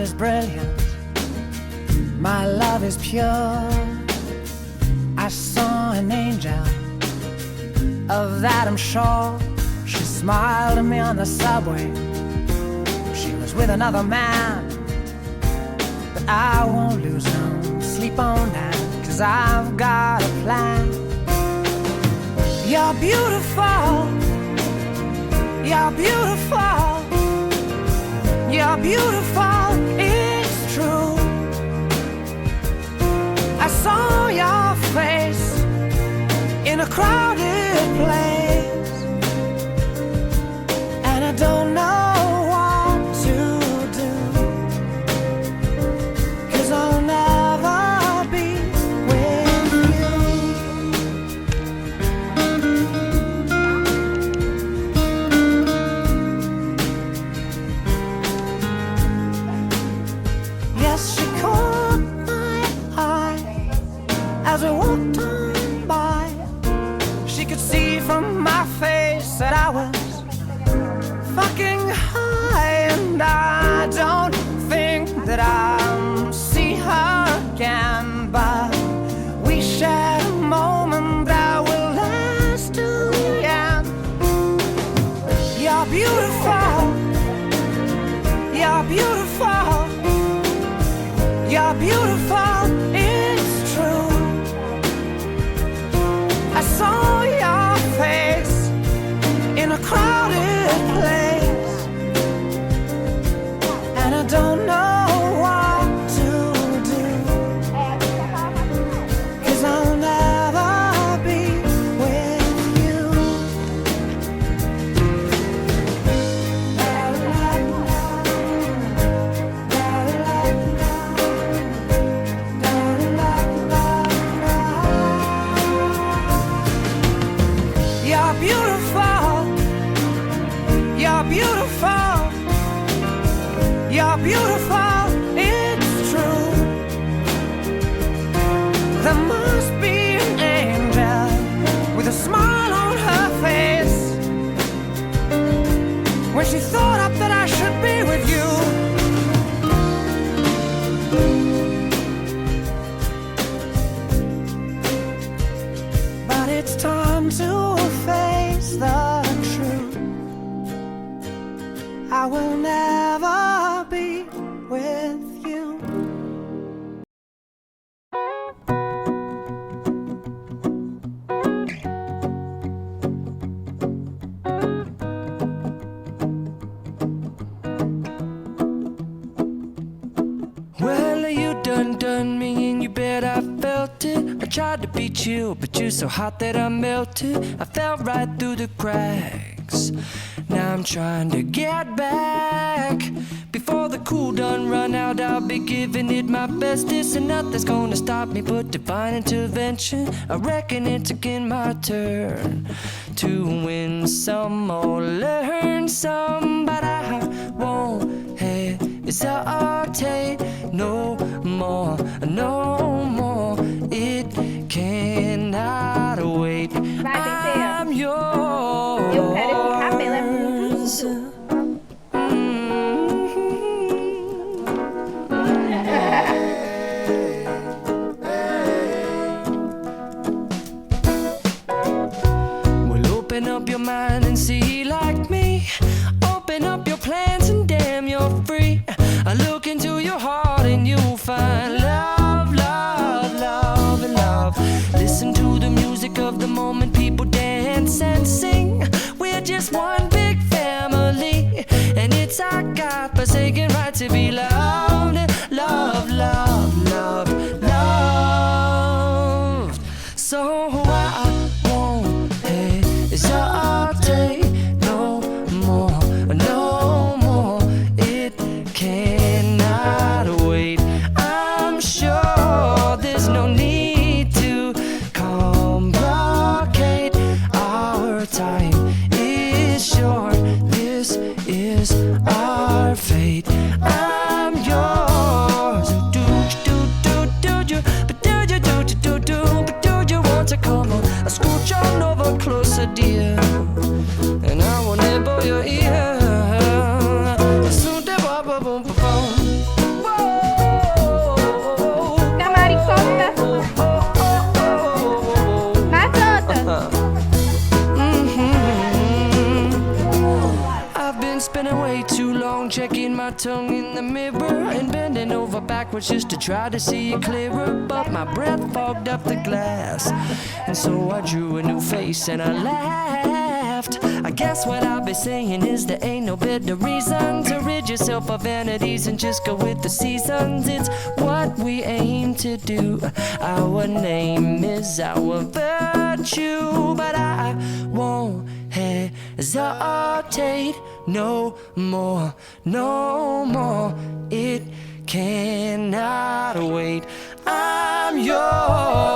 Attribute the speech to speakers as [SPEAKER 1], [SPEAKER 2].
[SPEAKER 1] is brilliant, my love is pure. I saw an angel, of that I'm sure. She smiled at me on the subway. She was with another man, but I won't lose no sleep on that, 'cause I've got a plan. You're beautiful, you're beautiful, you're beautiful, it's true. I saw your face in a crowded place, and I don't know what to do, 'cause I'll never be with you. Yes, she caught my eye as we walked on by. She could see from my face that I was fucking high, and I don't think that I'll see her again, but we shared a moment that will last till the end. You're beautiful, you're beautiful, you're beautiful, it's true. I saw your face in a crowded place, and I don't know what to do, 'cause I'll never be with you. You're beautiful, you're beautiful, you're beautiful, it's true. There must be an angel with a smile on her face when she thought up that I should be with you. But it's time to face the truth. I will never be with you.
[SPEAKER 2] Well, you done me, and you bet I felt it. I tried to beat you, but you're so hot that I melted. I fell right through the cracks. Now I'm trying to get back. Before the cool done run out, I'll be giving it my best. This and nothing's gonna stop me but divine intervention. I reckon it's again my turn to win some or learn some, but I won't hesitate no more, no more. It cannot wait. I'm yours.
[SPEAKER 3] Eu quero esse cabelo, é muito lindo.
[SPEAKER 2] Well, open up your mind and see like me. Open up your plans and damn, you're free. I look into your heart and you'll find love, love, love, and love. Listen to the music of the moment, people dance and sing. We're just one big family, and it's our God-forsaken right to be loved, love, love, love, loved. So I won't hesitate no more, no more. It cannot wait. I'm sure there's no need to complicate. Our time is short. This is our fate. I'm yours. Do do do do do, but do you do do do do, but do you want to come on? I scooch on over closer, dear, and I will nibble your ear. Soon, boom, boom, boom. spending way too long checking my tongue in the mirror and bending over backwards just to try to see it clearer. But my breath fogged up the glass, and so I drew a new face and I laughed. I guess what I'll be saying is there ain't no better reason to rid yourself of vanities and just go with the seasons. It's what we aim to do. Our name is our virtue, but I won't hesitate no more, no more. It cannot wait. I'm yours.